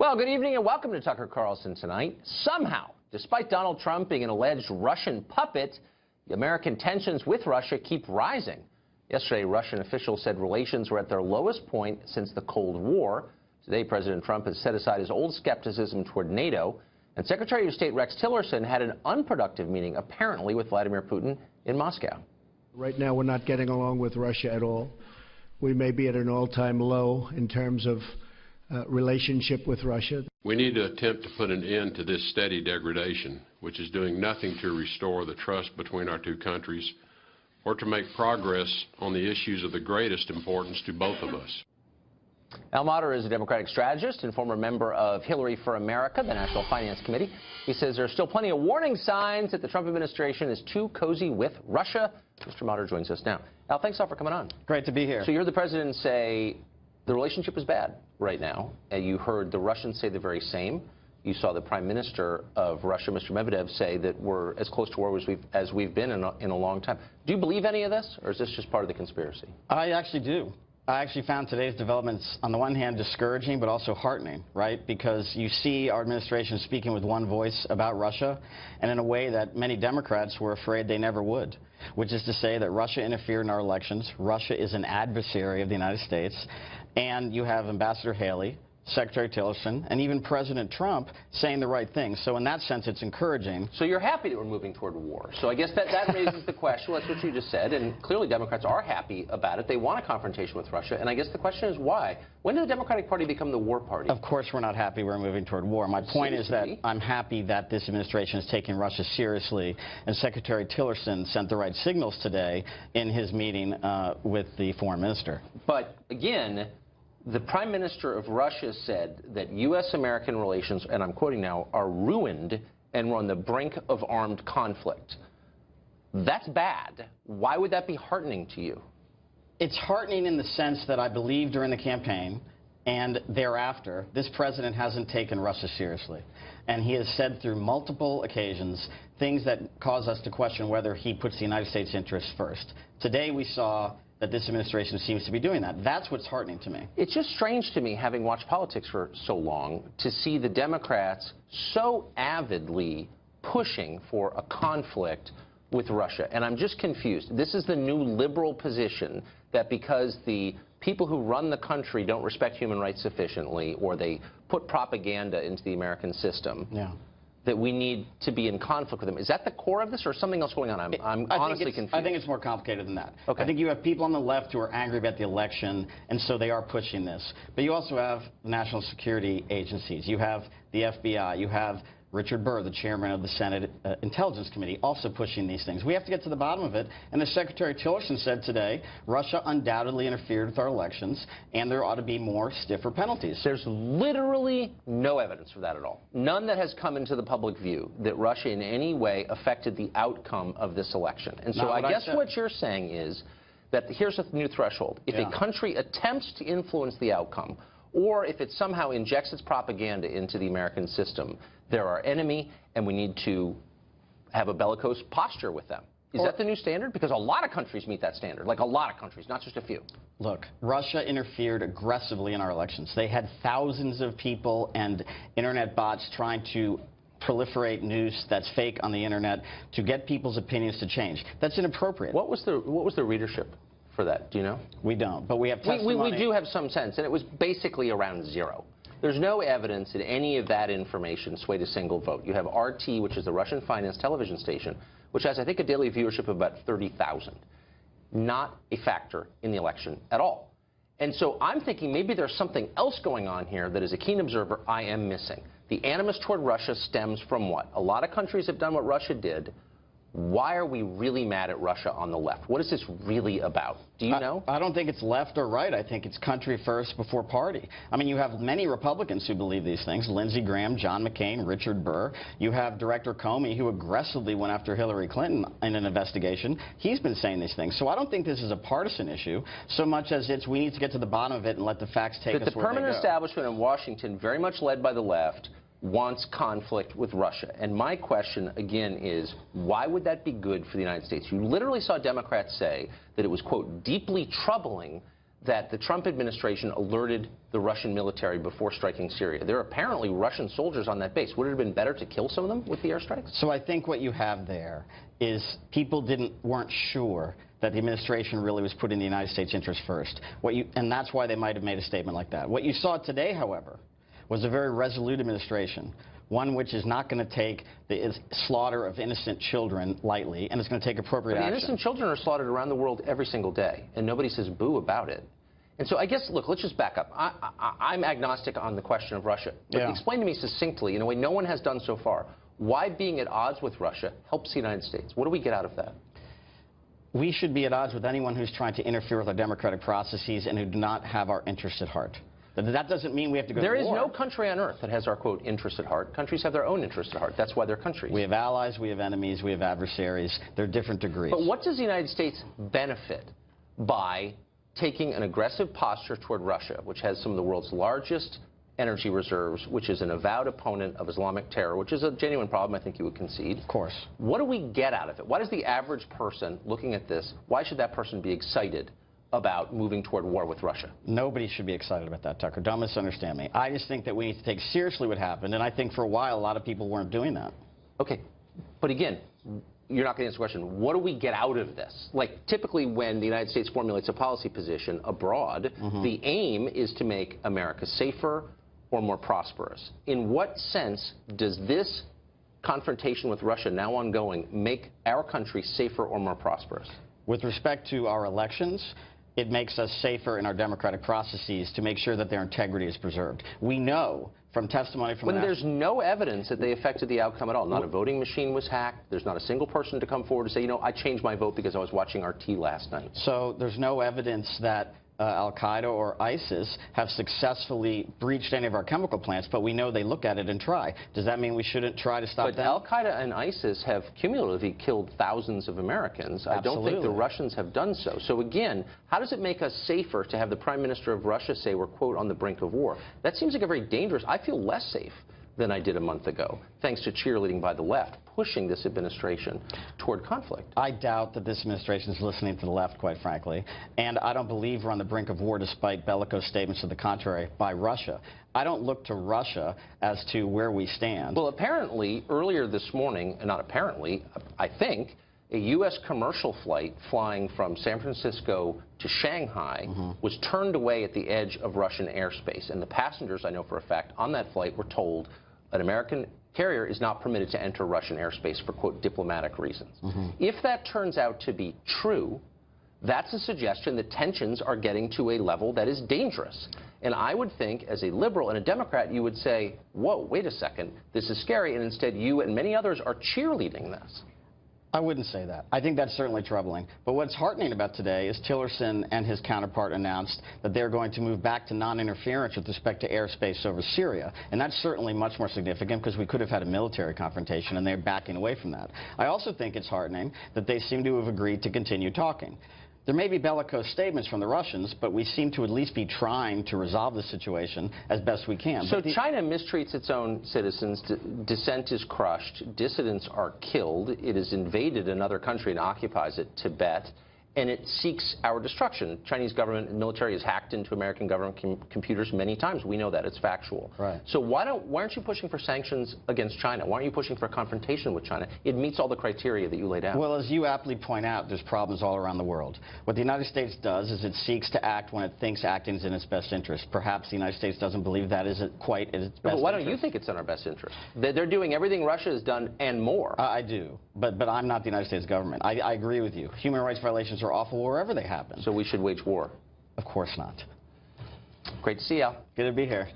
Well, good evening and welcome to Tucker Carlson Tonight. Somehow, despite Donald Trump being an alleged Russian puppet, the American tensions with Russia keep rising. Yesterday, Russian officials said relations were at their lowest point since the Cold War. Today, President Trump has set aside his old skepticism toward NATO, and Secretary of State Rex Tillerson had an unproductive meeting, apparently, with Vladimir Putin in Moscow. Right now, we're not getting along with Russia at all. We may be at an all-time low in terms of relationship with Russia. We need to attempt to put an end to this steady degradation, which is doing nothing to restore the trust between our two countries or to make progress on the issues of the greatest importance to both of us. Al Mater is a Democratic strategist and former member of Hillary for America, the National Finance Committee. He says there are still plenty of warning signs that the Trump administration is too cozy with Russia. Mr. Mater joins us now. Al, thanks all for coming on. Great to be here. So you heard the president say the relationship is bad right now. And you heard the Russians say the very same. You saw the Prime Minister of Russia, Mr. Medvedev, say that we're as close to war as we've been in a long time. Do you believe any of this, or is this just part of the conspiracy? I actually do. I actually found today's developments, on the one hand, discouraging, but also heartening, right? Because you see our administration speaking with one voice about Russia, and in a way that many Democrats were afraid they never would, which is to say that Russia interfered in our elections. Russia is an adversary of the United States. And you have Ambassador Haley, Secretary Tillerson, and even President Trump saying the right thing. So in that sense, it's encouraging. So you're happy that we're moving toward war. So I guess that raises the question. Well, that's what you just said. And clearly Democrats are happy about it. They want a confrontation with Russia. And I guess the question is why? When did the Democratic Party become the war party? Of course we're not happy we're moving toward war. My point is that I'm happy that this administration is taking Russia seriously. And Secretary Tillerson sent the right signals today in his meeting with the foreign minister. But again, the Prime Minister of Russia said that U.S.-American relations, and I'm quoting now, are ruined and we're on the brink of armed conflict. That's bad. Why would that be heartening to you? It's heartening in the sense that I believe during the campaign and thereafter, this president hasn't taken Russia seriously. And he has said through multiple occasions things that cause us to question whether he puts the United States' interests first. Today we saw that this administration seems to be doing that. That's what's heartening to me. It's just strange to me, having watched politics for so long, to see the Democrats so avidly pushing for a conflict with Russia. And I'm just confused. This is the new liberal position that because the people who run the country don't respect human rights sufficiently, or they put propaganda into the American system, that we need to be in conflict with them. Is that the core of this, or something else going on? I'm honestly confused. I think it's more complicated than that. Okay. I think you have people on the left who are angry about the election, and so they are pushing this. But you also have national security agencies. You have the FBI. You have Richard Burr, the chairman of the Senate Intelligence Committee, also pushing these things. We have to get to the bottom of it. And as Secretary Tillerson said today, Russia undoubtedly interfered with our elections, and there ought to be more stiffer penalties. There's literally no evidence for that at all. None that has come into the public view that Russia in any way affected the outcome of this election. And so I guess what you're saying is that here's a new threshold. If a country attempts to influence the outcome, or if it somehow injects its propaganda into the American system, they're our enemy, and we need to have a bellicose posture with them. Is that the new standard? Because a lot of countries meet that standard, like a lot of countries, not just a few. Look, Russia interfered aggressively in our elections. They had thousands of people and internet bots trying to proliferate news that's fake on the internet to get people's opinions to change. That's inappropriate. What was the readership for that? Do you know? We don't, but we have testimony. We do have some sense, and it was basically around zero. There's no evidence that any of that information swayed a single vote. You have RT, which is the Russian finance television station, which has, I think, a daily viewership of about 30,000. Not a factor in the election at all. And so I'm thinking maybe there's something else going on here that, as a keen observer, I am missing. The animus toward Russia stems from what? A lot of countries have done what Russia did. Why are we really mad at Russia on the left? What is this really about? Do you know? I don't think it's left or right. I think it's country first before party. I mean, you have many Republicans who believe these things. Lindsey Graham, John McCain, Richard Burr. You have Director Comey, who aggressively went after Hillary Clinton in an investigation. He's been saying these things. So I don't think this is a partisan issue so much as it's we need to get to the bottom of it and let the facts take us where they go. The permanent establishment in Washington, very much led by the left, wants conflict with Russia. And my question, again, is why would that be good for the United States? You literally saw Democrats say that it was, quote, deeply troubling that the Trump administration alerted the Russian military before striking Syria. There are apparently Russian soldiers on that base. Would it have been better to kill some of them with the airstrikes? So I think what you have there is people weren't sure that the administration really was putting the United States interest first. And that's why they might have made a statement like that. What you saw today, however, was a very resolute administration, one which is not going to take the slaughter of innocent children lightly, and it's going to take appropriate action. Innocent children are slaughtered around the world every single day, and nobody says boo about it. And so I guess, look, let's just back up. I'm agnostic on the question of Russia. But explain to me succinctly, in a way no one has done so far, why being at odds with Russia helps the United States. What do we get out of that? We should be at odds with anyone who's trying to interfere with our democratic processes and who do not have our interests at heart. That doesn't mean we have to go to war. There is no country on earth that has our, quote, interest at heart. Countries have their own interests at heart. That's why they're countries. We have allies, we have enemies, we have adversaries. They're different degrees. But what does the United States benefit by taking an aggressive posture toward Russia, which has some of the world's largest energy reserves, which is an avowed opponent of Islamic terror, which is a genuine problem, I think you would concede. Of course. What do we get out of it? Why does the average person looking at this, why should that person be excited about moving toward war with Russia? Nobody should be excited about that, Tucker. Don't misunderstand me. I just think that we need to take seriously what happened, and I think for a while a lot of people weren't doing that. Okay, but again, you're not going to answer the question. What do we get out of this? Like, typically when the United States formulates a policy position abroad, the aim is to make America safer or more prosperous. In what sense does this confrontation with Russia, now ongoing, make our country safer or more prosperous? With respect to our elections, it makes us safer in our democratic processes to make sure that their integrity is preserved. We know from testimony from... When there's no evidence that they affected the outcome at all. Not a voting machine was hacked. There's not a single person to come forward and say, you know, I changed my vote because I was watching RT last night. So there's no evidence that Al-Qaeda or ISIS have successfully breached any of our chemical plants, but we know they look at it and try. Does that mean we shouldn't try to stop them? But Al-Qaeda and ISIS have cumulatively killed thousands of Americans. Absolutely. I don't think the Russians have done so. So again, how does it make us safer to have the Prime Minister of Russia say we're, quote, on the brink of war? That seems like a very dangerous... I feel less safe than I did a month ago, thanks to cheerleading by the left, pushing this administration toward conflict. I doubt that this administration is listening to the left, quite frankly, and I don't believe we're on the brink of war despite bellicose statements to the contrary by Russia. I don't look to Russia as to where we stand. Well, apparently, earlier this morning, and not apparently, I think, a U.S. commercial flight flying from San Francisco to Shanghai was turned away at the edge of Russian airspace, and the passengers, I know for a fact, on that flight were told an American carrier is not permitted to enter Russian airspace for, quote, diplomatic reasons. If that turns out to be true, that's a suggestion that tensions are getting to a level that is dangerous. And I would think, as a liberal and a Democrat, you would say, whoa, wait a second, this is scary, and instead you and many others are cheerleading this. I wouldn't say that. I think that's certainly troubling. But what's heartening about today is Tillerson and his counterpart announced that they're going to move back to non-interference with respect to airspace over Syria. And that's certainly much more significant because we could have had a military confrontation, and they're backing away from that. I also think it's heartening that they seem to have agreed to continue talking. There may be bellicose statements from the Russians, but we seem to at least be trying to resolve the situation as best we can. So China mistreats its own citizens, dissent is crushed, dissidents are killed, it has invaded another country and occupies it, Tibet, and it seeks our destruction. Chinese government and military has hacked into American government computers many times. We know that. It's factual. Right. So why aren't you pushing for sanctions against China? Why aren't you pushing for a confrontation with China? It meets all the criteria that you laid out. Well, as you aptly point out, there's problems all around the world. What the United States does is it seeks to act when it thinks acting is in its best interest. Perhaps the United States doesn't believe that isn't quite in its best interest. But why don't you think it's in our best interest? They're doing everything Russia has done and more. I do. But I'm not the United States government. I agree with you. Human rights violations are awful wherever they happen. So we should wage war? Of course not. Great to see you, Al. Good to be here.